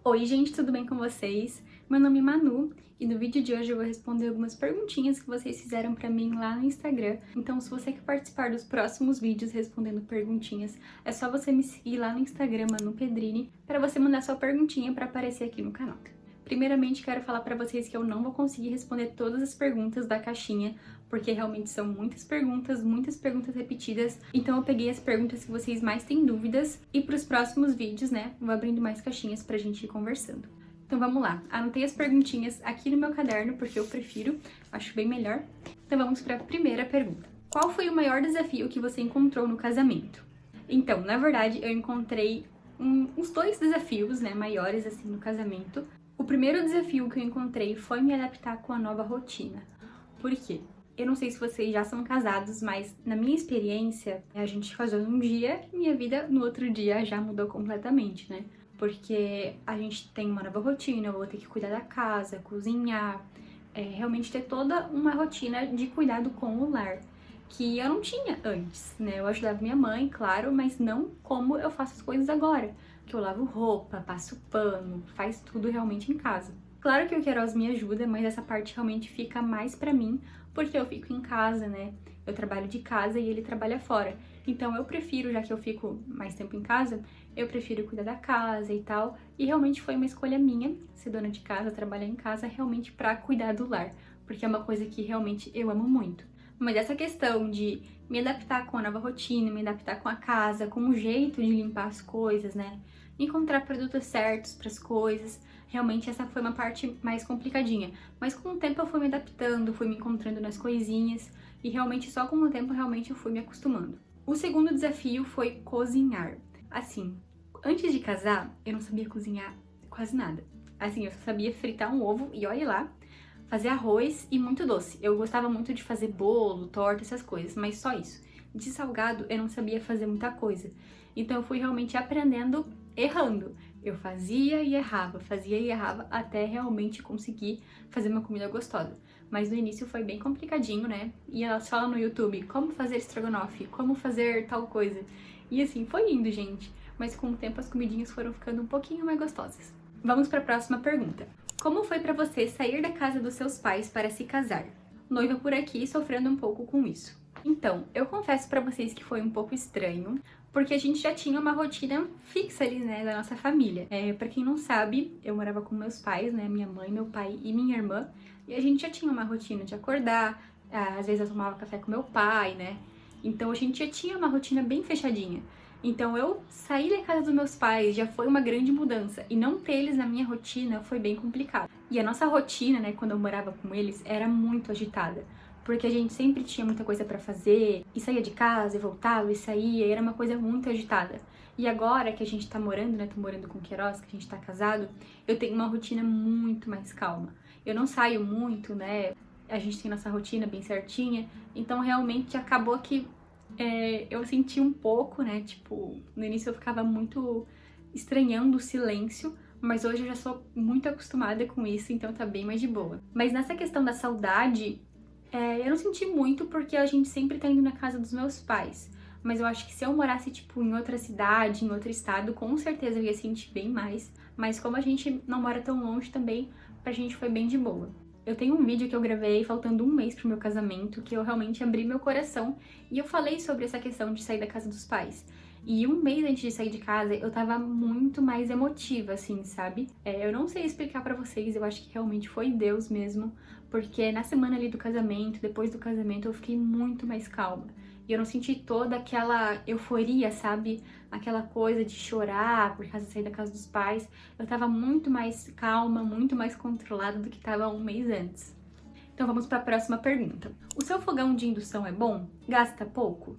Oi gente, tudo bem com vocês? Meu nome é Manu e no vídeo de hoje eu vou responder algumas perguntinhas que vocês fizeram pra mim lá no Instagram. Então, se você quer participar dos próximos vídeos respondendo perguntinhas, é só você me seguir lá no Instagram, Manu Pedrini, para você mandar sua perguntinha para aparecer aqui no canal. Primeiramente, quero falar para vocês que eu não vou conseguir responder todas as perguntas da caixinha, porque realmente são muitas perguntas repetidas. Então eu peguei as perguntas que vocês mais têm dúvidas e para os próximos vídeos, né, vou abrindo mais caixinhas pra gente ir conversando. Então vamos lá, anotei as perguntinhas aqui no meu caderno porque eu prefiro, acho bem melhor. Então vamos para a primeira pergunta. Qual foi o maior desafio que você encontrou no casamento? Então, na verdade, eu encontrei uns dois desafios, né, maiores assim no casamento. O primeiro desafio que eu encontrei foi me adaptar com a nova rotina. Por quê? Eu não sei se vocês já são casados, mas na minha experiência, a gente casou num dia e minha vida no outro dia já mudou completamente, né? Porque a gente tem uma nova rotina, eu vou ter que cuidar da casa, cozinhar, realmente ter toda uma rotina de cuidado com o lar, que eu não tinha antes, né? Eu ajudava minha mãe, claro, mas não como eu faço as coisas agora, que eu lavo roupa, passo pano, faz tudo realmente em casa. Claro que o Queiroz me ajuda, mas essa parte realmente fica mais pra mim, porque eu fico em casa, né? Eu trabalho de casa e ele trabalha fora. Então eu prefiro, já que eu fico mais tempo em casa, eu prefiro cuidar da casa e tal. E realmente foi uma escolha minha, ser dona de casa, trabalhar em casa, realmente pra cuidar do lar, porque é uma coisa que realmente eu amo muito. Mas essa questão de me adaptar com a nova rotina, me adaptar com a casa, com o jeito de limpar as coisas, né? Encontrar produtos certos para as coisas, realmente essa foi uma parte mais complicadinha. Mas com o tempo eu fui me adaptando, fui me encontrando nas coisinhas e realmente só com o tempo realmente eu fui me acostumando. O segundo desafio foi cozinhar. Assim, antes de casar, eu não sabia cozinhar quase nada. Assim, eu só sabia fritar um ovo e olhe lá, fazer arroz e muito doce. Eu gostava muito de fazer bolo, torta, essas coisas, mas só isso. De salgado, eu não sabia fazer muita coisa. Então eu fui realmente aprendendo errando. Eu fazia e errava, até realmente conseguir fazer uma comida gostosa. Mas no início foi bem complicadinho, né? E elas falam no YouTube como fazer estrogonofe, como fazer tal coisa. E assim, foi indo, gente. Mas com o tempo as comidinhas foram ficando um pouquinho mais gostosas. Vamos para a próxima pergunta. Como foi para você sair da casa dos seus pais para se casar? Noiva por aqui sofrendo um pouco com isso. Então, eu confesso para vocês que foi um pouco estranho, porque a gente já tinha uma rotina fixa ali, né, da nossa família. Para quem não sabe, eu morava com meus pais, né, minha mãe, meu pai e minha irmã, e a gente já tinha uma rotina de acordar, às vezes eu tomava café com meu pai, né, então a gente já tinha uma rotina bem fechadinha. Então eu sair da casa dos meus pais já foi uma grande mudança, e não ter eles na minha rotina foi bem complicado. E a nossa rotina, né, quando eu morava com eles, era muito agitada, porque a gente sempre tinha muita coisa pra fazer, e saía de casa, e voltava, e saía, e era uma coisa muito agitada. E agora que a gente tá morando, né, tô morando com o Queiroz, que a gente tá casado, eu tenho uma rotina muito mais calma. Eu não saio muito, né, a gente tem nossa rotina bem certinha, então realmente acabou que eu senti um pouco, né, tipo, no início eu ficava muito estranhando o silêncio, mas hoje eu já sou muito acostumada com isso, então tá bem mais de boa. Mas nessa questão da saudade, eu não senti muito porque a gente sempre tá indo na casa dos meus pais. Mas eu acho que se eu morasse, tipo, em outra cidade, em outro estado, com certeza eu ia sentir bem mais. Mas como a gente não mora tão longe também, pra gente foi bem de boa. Eu tenho um vídeo que eu gravei faltando um mês pro meu casamento, que eu realmente abri meu coração e eu falei sobre essa questão de sair da casa dos pais. E um mês antes de sair de casa, eu tava muito mais emotiva, assim, sabe? Eu não sei explicar pra vocês, eu acho que realmente foi Deus mesmo, porque na semana ali do casamento, depois do casamento, eu fiquei muito mais calma. E eu não senti toda aquela euforia, sabe? Aquela coisa de chorar por causa de sair da casa dos pais. Eu tava muito mais calma, muito mais controlada do que tava um mês antes. Então vamos para a próxima pergunta. O seu fogão de indução é bom? Gasta pouco?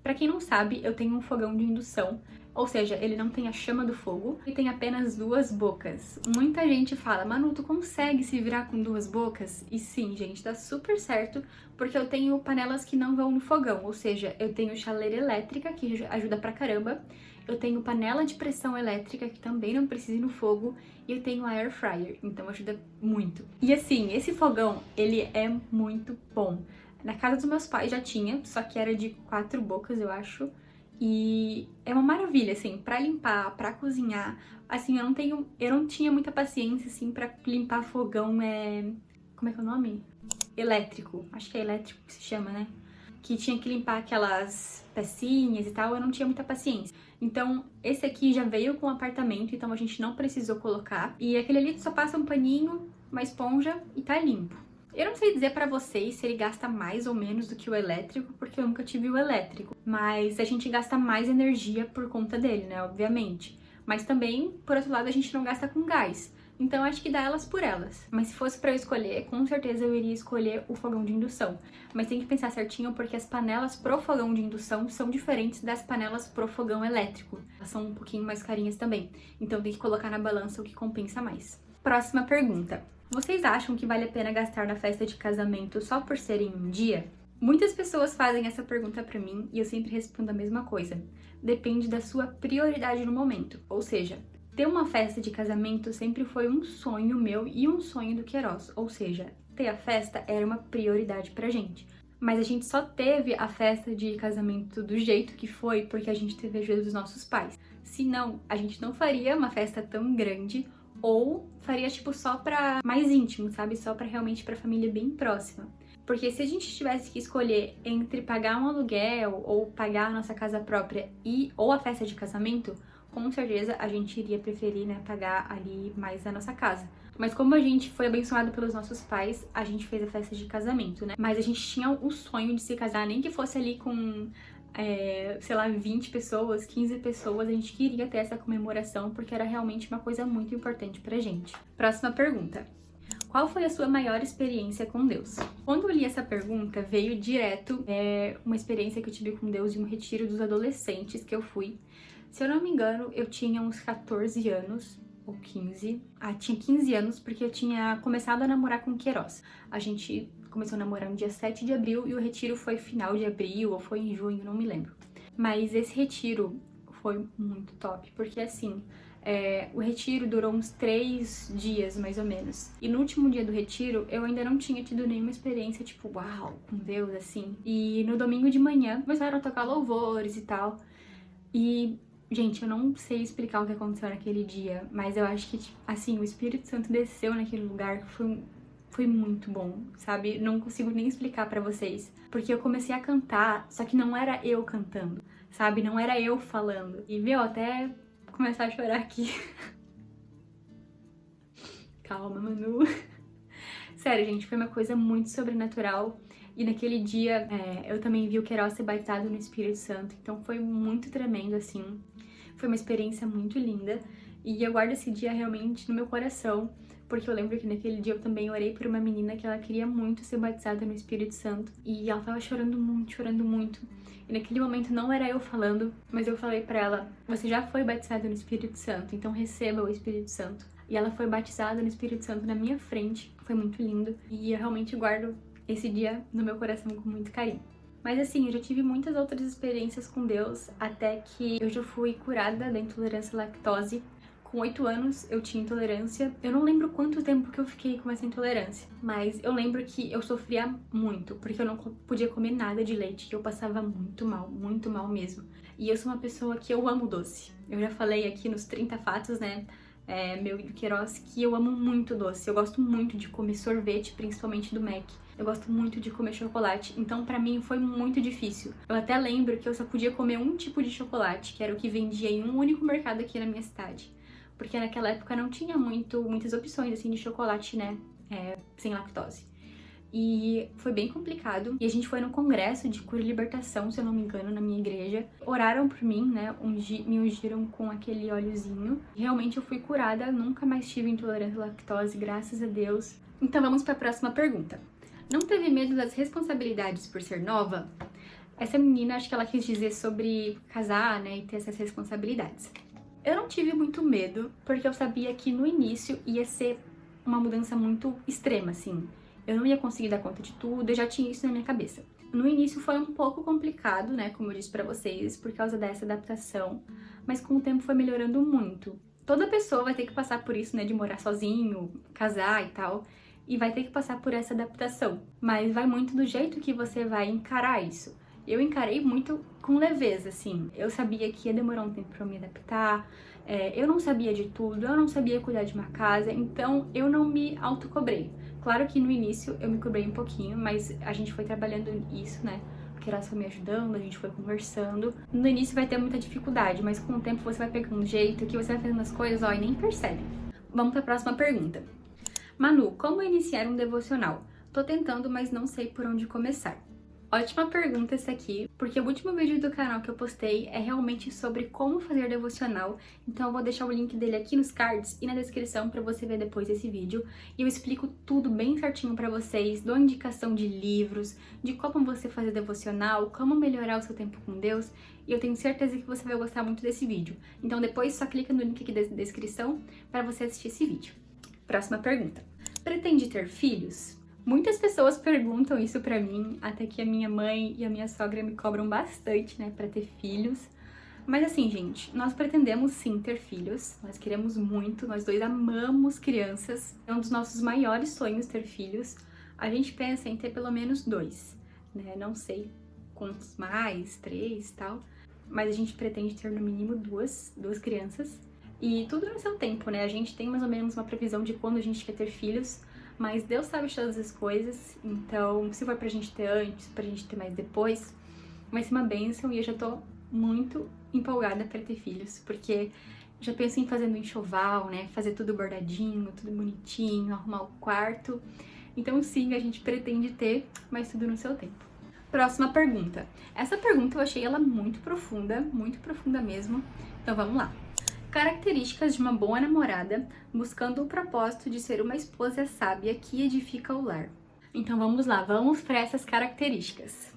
Para quem não sabe, eu tenho um fogão de indução, ou seja, ele não tem a chama do fogo e tem apenas duas bocas. Muita gente fala, Manu, tu consegue se virar com duas bocas? E sim, gente, dá super certo, porque eu tenho panelas que não vão no fogão, ou seja, eu tenho chaleira elétrica, que ajuda pra caramba, eu tenho panela de pressão elétrica, que também não precisa ir no fogo, e eu tenho a air fryer, então ajuda muito. E assim, esse fogão, ele é muito bom. Na casa dos meus pais já tinha, só que era de 4 bocas, eu acho. E é uma maravilha, assim, pra limpar, pra cozinhar. Assim, eu não tinha muita paciência, assim, pra limpar fogão, como é que é o nome? Elétrico. Acho que é elétrico que se chama, né? Que tinha que limpar aquelas pecinhas e tal, eu não tinha muita paciência. Então, esse aqui já veio com o apartamento, então a gente não precisou colocar. E aquele ali só passa um paninho, uma esponja e tá limpo. Eu não sei dizer pra vocês se ele gasta mais ou menos do que o elétrico, porque eu nunca tive o elétrico. Mas a gente gasta mais energia por conta dele, né? Obviamente. Mas também, por outro lado, a gente não gasta com gás. Então acho que dá elas por elas. Mas se fosse pra eu escolher, com certeza eu iria escolher o fogão de indução. Mas tem que pensar certinho porque as panelas pro fogão de indução são diferentes das panelas pro fogão elétrico. Elas são um pouquinho mais carinhas também. Então tem que colocar na balança o que compensa mais. Próxima pergunta. Vocês acham que vale a pena gastar na festa de casamento só por ser em um dia? Muitas pessoas fazem essa pergunta pra mim e eu sempre respondo a mesma coisa. Depende da sua prioridade no momento. Ou seja, ter uma festa de casamento sempre foi um sonho meu e um sonho do Queiroz. Ou seja, ter a festa era uma prioridade pra gente. Mas a gente só teve a festa de casamento do jeito que foi porque a gente teve a ajuda dos nossos pais. Senão, a gente não faria uma festa tão grande ou faria tipo só pra mais íntimo, sabe? Só pra realmente pra família bem próxima. Porque se a gente tivesse que escolher entre pagar um aluguel ou pagar a nossa casa própria ou a festa de casamento, com certeza a gente iria preferir, né, pagar ali mais a nossa casa. Mas como a gente foi abençoado pelos nossos pais, a gente fez a festa de casamento, né? Mas a gente tinha o sonho de se casar, nem que fosse ali com, sei lá, 20 pessoas, 15 pessoas, a gente queria ter essa comemoração porque era realmente uma coisa muito importante pra gente. Próxima pergunta. Qual foi a sua maior experiência com Deus? Quando eu li essa pergunta, veio direto uma experiência que eu tive com Deus de um retiro dos adolescentes que eu fui. Se eu não me engano, eu tinha uns 14 anos, ou 15. Tinha 15 anos porque eu tinha começado a namorar com o Queiroz. A gente começou a namorar no dia 7 de abril e o retiro foi final de abril ou foi em junho, não me lembro. Mas esse retiro foi muito top, porque assim, o retiro durou uns 3 dias, mais ou menos. E no último dia do retiro, eu ainda não tinha tido nenhuma experiência, tipo, uau, com Deus, assim. E no domingo de manhã, começaram a tocar louvores e tal. E, gente, eu não sei explicar o que aconteceu naquele dia, mas eu acho que, assim, o Espírito Santo desceu naquele lugar, foi muito bom, sabe? Não consigo nem explicar pra vocês. Porque eu comecei a cantar, só que não era eu cantando, sabe? Não era eu falando. E, viu, até começar a chorar aqui. Calma, Manu. Sério, gente, foi uma coisa muito sobrenatural. E naquele dia, eu também vi o Queiroz ser batizado no Espírito Santo. Então foi muito tremendo, assim. Foi uma experiência muito linda. E eu guardo esse dia realmente no meu coração. Porque eu lembro que naquele dia eu também orei por uma menina que ela queria muito ser batizada no Espírito Santo. E ela tava chorando muito, chorando muito. E naquele momento não era eu falando, mas eu falei pra ela, você já foi batizada no Espírito Santo, então receba o Espírito Santo. E ela foi batizada no Espírito Santo na minha frente, foi muito lindo. E eu realmente guardo esse dia no meu coração com muito carinho. Mas assim, eu já tive muitas outras experiências com Deus, até que eu já fui curada da intolerância à lactose. Com 8 anos eu tinha intolerância. Eu não lembro quanto tempo que eu fiquei com essa intolerância, mas eu lembro que eu sofria muito, porque eu não podia comer nada de leite, que eu passava muito mal mesmo. E eu sou uma pessoa que eu amo doce. Eu já falei aqui nos 30 fatos, né, meu e do Queiroz, que eu amo muito doce. Eu gosto muito de comer sorvete, principalmente do Mac. Eu gosto muito de comer chocolate, então pra mim foi muito difícil. Eu até lembro que eu só podia comer um tipo de chocolate, que era o que vendia em um único mercado aqui na minha cidade. Porque naquela época não tinha muitas opções, assim, de chocolate, né, sem lactose. E foi bem complicado. E a gente foi no congresso de cura e libertação, se eu não me engano, na minha igreja. Oraram por mim, né, me ungiram com aquele óleozinho. Realmente eu fui curada, nunca mais tive intolerância à lactose, graças a Deus. Então vamos para a próxima pergunta. Não teve medo das responsabilidades por ser nova? Essa menina, acho que ela quis dizer sobre casar, né, e ter essas responsabilidades. Eu não tive muito medo, porque eu sabia que no início ia ser uma mudança muito extrema, assim. Eu não ia conseguir dar conta de tudo, eu já tinha isso na minha cabeça. No início foi um pouco complicado, né, como eu disse pra vocês, por causa dessa adaptação, mas com o tempo foi melhorando muito. Toda pessoa vai ter que passar por isso, né, de morar sozinho, casar e tal, e vai ter que passar por essa adaptação. Mas vai muito do jeito que você vai encarar isso. eu encarei muito com leveza, assim. Eu sabia que ia demorar um tempo pra eu me adaptar, eu não sabia de tudo, eu não sabia cuidar de uma casa, então eu não me autocobrei. Claro que no início eu me cobrei um pouquinho, mas a gente foi trabalhando isso, né? Porque ela foi me ajudando, a gente foi conversando. No início vai ter muita dificuldade, mas com o tempo você vai pegando um jeito, que você vai fazendo as coisas, ó, e nem percebe. Vamos para a próxima pergunta. Manu, como iniciar um devocional? Tô tentando, mas não sei por onde começar. Ótima pergunta essa aqui, porque o último vídeo do canal que eu postei é realmente sobre como fazer devocional, então eu vou deixar o link dele aqui nos cards e na descrição para você ver depois desse vídeo, e eu explico tudo bem certinho para vocês, dou indicação de livros, de como você fazer devocional, como melhorar o seu tempo com Deus, e eu tenho certeza que você vai gostar muito desse vídeo. Então depois só clica no link aqui da descrição para você assistir esse vídeo. Próxima pergunta. Pretende ter filhos? Muitas pessoas perguntam isso pra mim, até que a minha mãe e a minha sogra me cobram bastante, né, pra ter filhos. Mas assim, gente, nós pretendemos sim ter filhos, nós queremos muito, nós dois amamos crianças. É um dos nossos maiores sonhos ter filhos. A gente pensa em ter pelo menos 2, né, não sei quantos mais, 3 e tal. Mas a gente pretende ter no mínimo duas crianças. E tudo no seu tempo, né, a gente tem mais ou menos uma previsão de quando a gente quer ter filhos. Mas Deus sabe de todas as coisas, então se for pra gente ter antes, pra gente ter mais depois, vai ser uma bênção e eu já tô muito empolgada pra ter filhos, porque já penso em fazer no enxoval, né, fazer tudo bordadinho, tudo bonitinho, arrumar o quarto. Então sim, a gente pretende ter, mas tudo no seu tempo. Próxima pergunta. Essa pergunta eu achei ela muito profunda mesmo, então vamos lá. Características de uma boa namorada, buscando o propósito de ser uma esposa sábia que edifica o lar. Então vamos lá, vamos para essas características.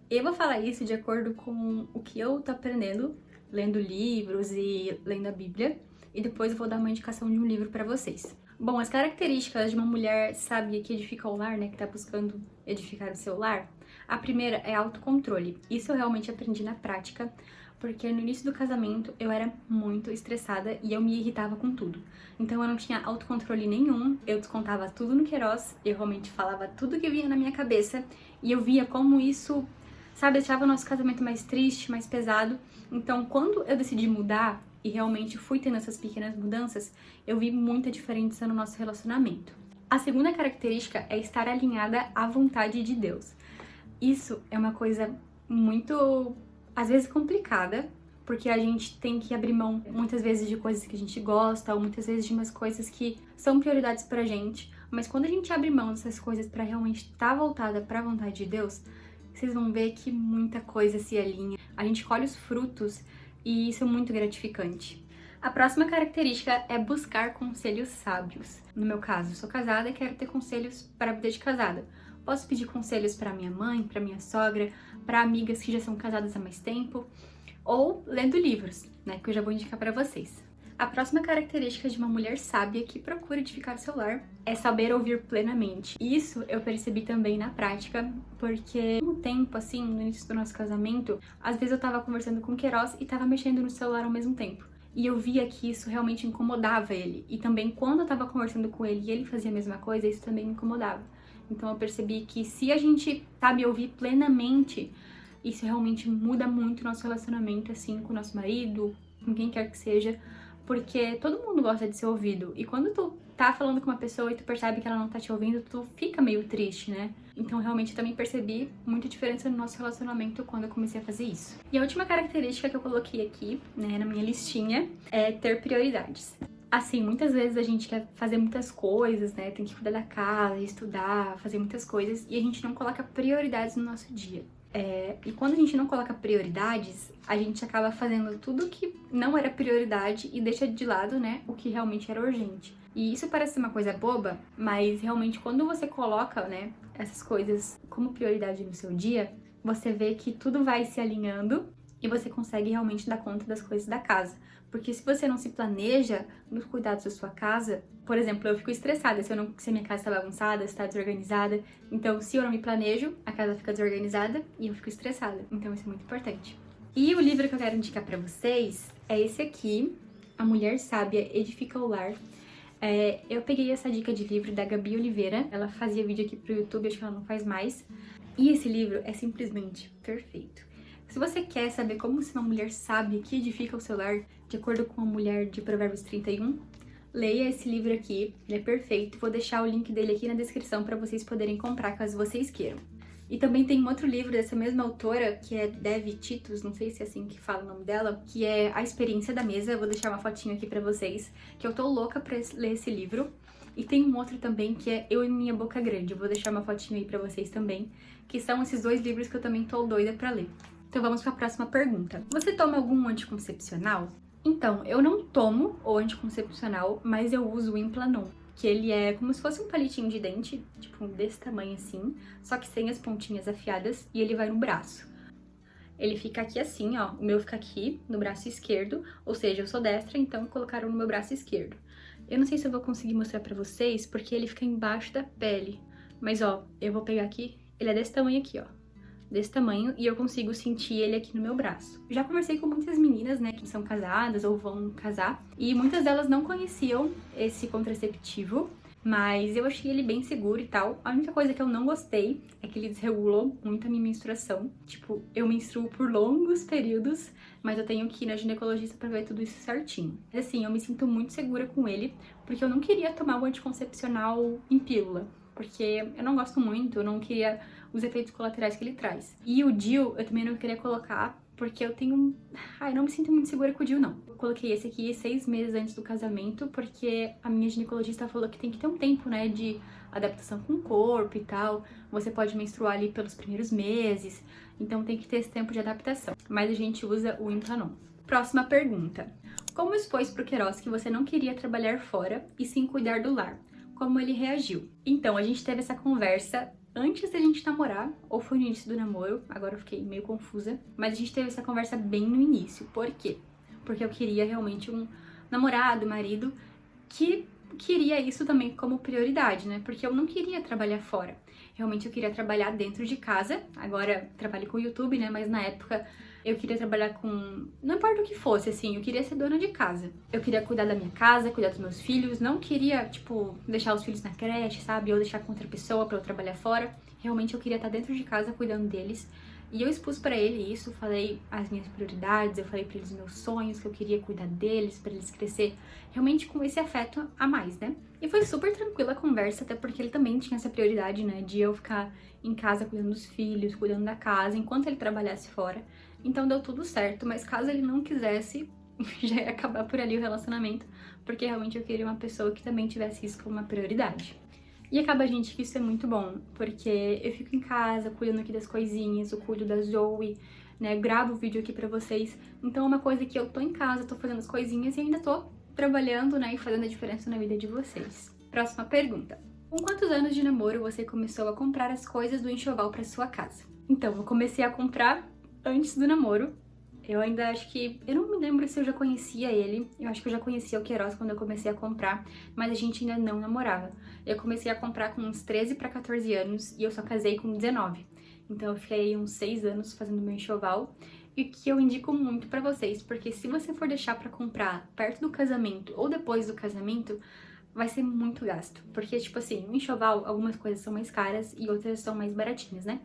Eu vou falar isso de acordo com o que eu tô aprendendo, lendo livros e lendo a Bíblia, e depois eu vou dar uma indicação de um livro para vocês. Bom, as características de uma mulher sábia que edifica o lar, né, que tá buscando edificar o seu lar, a primeira é autocontrole. Isso eu realmente aprendi na prática, porque no início do casamento eu era muito estressada e eu me irritava com tudo. Então eu não tinha autocontrole nenhum, eu descontava tudo no Queiroz, eu realmente falava tudo que vinha na minha cabeça e eu via como isso, sabe, deixava o nosso casamento mais triste, mais pesado. Então quando eu decidi mudar e realmente fui tendo essas pequenas mudanças, eu vi muita diferença no nosso relacionamento. A segunda característica é estar alinhada à vontade de Deus. Isso é uma coisa muito, às vezes, complicada, porque a gente tem que abrir mão muitas vezes de coisas que a gente gosta, ou muitas vezes de umas coisas que são prioridades pra gente, mas quando a gente abre mão dessas coisas pra realmente estar voltada pra vontade de Deus, vocês vão ver que muita coisa se alinha, a gente colhe os frutos e isso é muito gratificante. A próxima característica é buscar conselhos sábios. No meu caso, eu sou casada e quero ter conselhos para a vida de casada. Posso pedir conselhos para minha mãe, para minha sogra, para amigas que já são casadas há mais tempo, ou lendo livros, né, que eu já vou indicar para vocês. A próxima característica de uma mulher sábia que procura edificar seu lar é saber ouvir plenamente. Isso eu percebi também na prática, porque no tempo, assim, no início do nosso casamento, às vezes eu tava conversando com o Queiroz e tava mexendo no celular ao mesmo tempo. E eu via que isso realmente incomodava ele. E também quando eu tava conversando com ele e ele fazia a mesma coisa, isso também me incomodava. Então eu percebi que se a gente sabe ouvir plenamente, isso realmente muda muito o nosso relacionamento, assim, com o nosso marido, com quem quer que seja, porque todo mundo gosta de ser ouvido. E quando tu tá falando com uma pessoa e tu percebe que ela não tá te ouvindo, tu fica meio triste, né? Então realmente eu também percebi muita diferença no nosso relacionamento quando eu comecei a fazer isso. E a última característica que eu coloquei aqui, né, na minha listinha, é ter prioridades. Assim, muitas vezes a gente quer fazer muitas coisas, né? Tem que cuidar da casa, estudar, fazer muitas coisas e a gente não coloca prioridades no nosso dia. E quando a gente não coloca prioridades, a gente acaba fazendo tudo que não era prioridade e deixa de lado, né, o que realmente era urgente. E isso parece uma coisa boba, mas realmente quando você coloca, né, essas coisas como prioridade no seu dia, você vê que tudo vai se alinhando e você consegue realmente dar conta das coisas da casa. Porque se você não se planeja nos cuidados da sua casa, por exemplo, eu fico estressada se a minha casa está bagunçada, se está desorganizada. Então, se eu não me planejo, a casa fica desorganizada e eu fico estressada. Então, isso é muito importante. E o livro que eu quero indicar para vocês é esse aqui, A Mulher Sábia Edifica o Lar. Eu peguei essa dica de livro da Gabi Oliveira. Ela fazia vídeo aqui pro YouTube, acho que ela não faz mais. E esse livro é simplesmente perfeito. Se você quer saber como ser uma mulher sábia que edifica o seu lar, de acordo com a mulher de Provérbios 31, leia esse livro aqui, ele é perfeito. Vou deixar o link dele aqui na descrição para vocês poderem comprar caso vocês queiram. E também tem um outro livro dessa mesma autora, que é Devi Titus, não sei se é assim que fala o nome dela, que é A Experiência da Mesa. Eu vou deixar uma fotinho aqui pra vocês, que eu tô louca pra ler esse livro. E tem um outro também, que é Eu e Minha Boca Grande. Eu vou deixar uma fotinho aí pra vocês também, que são esses dois livros que eu também tô doida pra ler. Então vamos pra próxima pergunta. Você toma algum anticoncepcional? Então, eu não tomo o anticoncepcional, mas eu uso o Implanon, que ele é como se fosse um palitinho de dente, tipo desse tamanho assim, só que sem as pontinhas afiadas, e ele vai no braço. Ele fica aqui assim, ó, o meu fica aqui no braço esquerdo, ou seja, eu sou destra, então colocaram no meu braço esquerdo. Eu não sei se eu vou conseguir mostrar pra vocês, porque ele fica embaixo da pele, mas ó, eu vou pegar aqui, ele é desse tamanho aqui, ó. Desse tamanho, e eu consigo sentir ele aqui no meu braço. Já conversei com muitas meninas, né, que são casadas ou vão casar, e muitas delas não conheciam esse contraceptivo, mas eu achei ele bem seguro e tal. A única coisa que eu não gostei é que ele desregulou muito a minha menstruação. Tipo, eu menstruo por longos períodos, mas eu tenho que ir na ginecologista pra ver tudo isso certinho. Mas assim, eu me sinto muito segura com ele, porque eu não queria tomar o anticoncepcional em pílula, porque eu não gosto muito, eu não queria os efeitos colaterais que ele traz. E o DIU eu também não queria colocar, porque eu tenho... eu não me sinto muito segura com o DIU, não. Eu coloquei esse aqui 6 meses antes do casamento, porque a minha ginecologista falou que tem que ter um tempo, né, de adaptação com o corpo e tal. Você pode menstruar ali pelos primeiros meses, então tem que ter esse tempo de adaptação. Mas a gente usa o Implanon. Próxima pergunta. Como expôs pro Queiroz que você não queria trabalhar fora e sim cuidar do lar? Como ele reagiu? Então, a gente teve essa conversa antes da gente namorar, ou foi no início do namoro, agora eu fiquei meio confusa, mas a gente teve essa conversa bem no início. Por quê? Porque eu queria realmente um namorado, marido, que queria isso também como prioridade, né? Porque eu não queria trabalhar fora. Realmente eu queria trabalhar dentro de casa. Agora trabalho com o YouTube, né? Mas na época eu queria trabalhar com... não importa o que fosse, assim, eu queria ser dona de casa. Eu queria cuidar da minha casa, cuidar dos meus filhos. Não queria, tipo, deixar os filhos na creche, sabe? Ou deixar com outra pessoa pra eu trabalhar fora. Realmente eu queria estar dentro de casa cuidando deles. E eu expus pra ele isso, falei as minhas prioridades, eu falei pra ele os meus sonhos, que eu queria cuidar deles, pra eles crescer realmente com esse afeto a mais, né? E foi super tranquila a conversa, até porque ele também tinha essa prioridade, né, de eu ficar em casa cuidando dos filhos, cuidando da casa, enquanto ele trabalhasse fora. Então deu tudo certo, mas caso ele não quisesse, já ia acabar por ali o relacionamento, porque realmente eu queria uma pessoa que também tivesse isso como uma prioridade. E acaba, gente, que isso é muito bom, porque eu fico em casa, cuidando aqui das coisinhas, eu cuido da Zoe, né, gravo o vídeo aqui pra vocês. Então é uma coisa que eu tô em casa, tô fazendo as coisinhas e ainda tô trabalhando, né, e fazendo a diferença na vida de vocês. Próxima pergunta. Com quantos anos de namoro você começou a comprar as coisas do enxoval pra sua casa? Então, eu comecei a comprar antes do namoro. Eu ainda acho que... eu não me lembro se eu já conhecia ele. Eu acho que eu já conhecia o Queiroz quando eu comecei a comprar, mas a gente ainda não namorava. Eu comecei a comprar com uns 13 para 14 anos e eu só casei com 19. Então eu fiquei uns 6 anos fazendo meu enxoval. E que eu indico muito pra vocês, porque se você for deixar pra comprar perto do casamento ou depois do casamento, vai ser muito gasto. Porque, tipo assim, no enxoval, algumas coisas são mais caras e outras são mais baratinhas, né?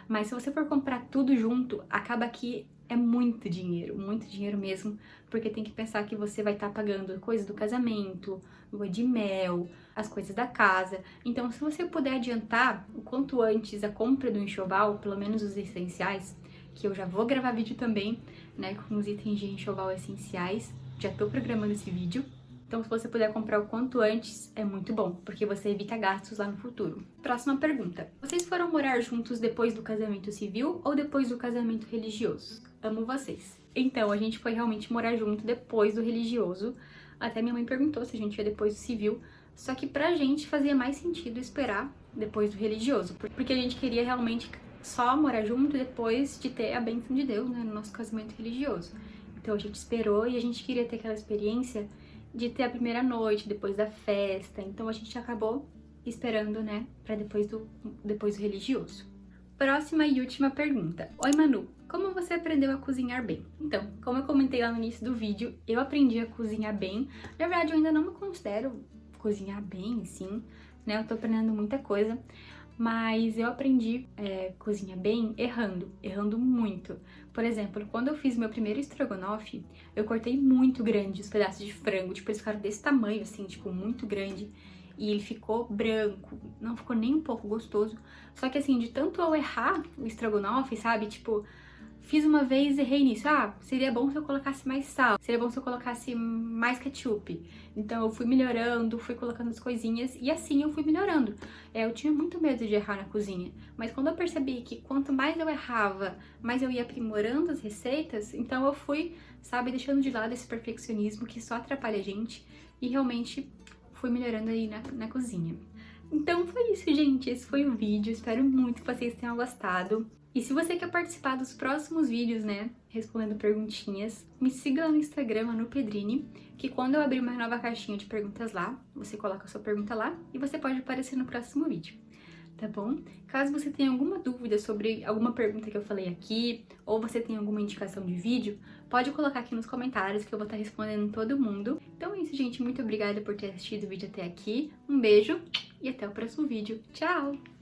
Mas se você for comprar tudo junto, acaba que é muito dinheiro mesmo, porque tem que pensar que você vai estar pagando coisas do casamento, lua de mel, as coisas da casa. Então, se você puder adiantar o quanto antes a compra do enxoval, pelo menos os essenciais, que eu já vou gravar vídeo também, né, com os itens de enxoval essenciais, já tô programando esse vídeo. Então, se você puder comprar o quanto antes, é muito bom, porque você evita gastos lá no futuro. Próxima pergunta. Vocês foram morar juntos depois do casamento civil ou depois do casamento religioso? Amo vocês. Então, a gente foi realmente morar junto depois do religioso. Até minha mãe perguntou se a gente ia depois do civil. Só que pra gente fazia mais sentido esperar depois do religioso, porque a gente queria realmente só morar junto depois de ter a bênção de Deus, né, no nosso casamento religioso. Então, a gente esperou e a gente queria ter aquela experiência de ter a primeira noite, depois da festa. Então a gente acabou esperando, né, pra depois do religioso. Próxima e última pergunta. Oi, Manu, como você aprendeu a cozinhar bem? Então, como eu comentei lá no início do vídeo, eu aprendi a cozinhar bem. Na verdade, eu ainda não me considero cozinhar bem, sim, né, eu tô aprendendo muita coisa. mas eu aprendi cozinhar bem errando muito. Por exemplo, quando eu fiz meu primeiro estrogonofe, eu cortei muito grande os pedaços de frango, tipo, eles ficaram desse tamanho, assim, tipo, muito grande. E ele ficou branco, não ficou nem um pouco gostoso. Só que assim, de tanto eu errar o estrogonofe, sabe, tipo, fiz uma vez, errei nisso. Ah, seria bom se eu colocasse mais sal, seria bom se eu colocasse mais ketchup. Então eu fui melhorando, fui colocando as coisinhas e assim eu fui melhorando. Eu tinha muito medo de errar na cozinha, mas quando eu percebi que quanto mais eu errava, mais eu ia aprimorando as receitas, então eu fui, sabe, deixando de lado esse perfeccionismo que só atrapalha a gente e realmente fui melhorando aí na cozinha. Então foi isso, gente. Esse foi o vídeo. Espero muito que vocês tenham gostado. E se você quer participar dos próximos vídeos, né, respondendo perguntinhas, me siga lá no Instagram, no Pedrini, que quando eu abrir uma nova caixinha de perguntas lá, você coloca a sua pergunta lá e você pode aparecer no próximo vídeo, tá bom? Caso você tenha alguma dúvida sobre alguma pergunta que eu falei aqui, ou você tenha alguma indicação de vídeo, pode colocar aqui nos comentários que eu vou estar respondendo todo mundo. Então é isso, gente. Muito obrigada por ter assistido o vídeo até aqui. Um beijo e até o próximo vídeo. Tchau!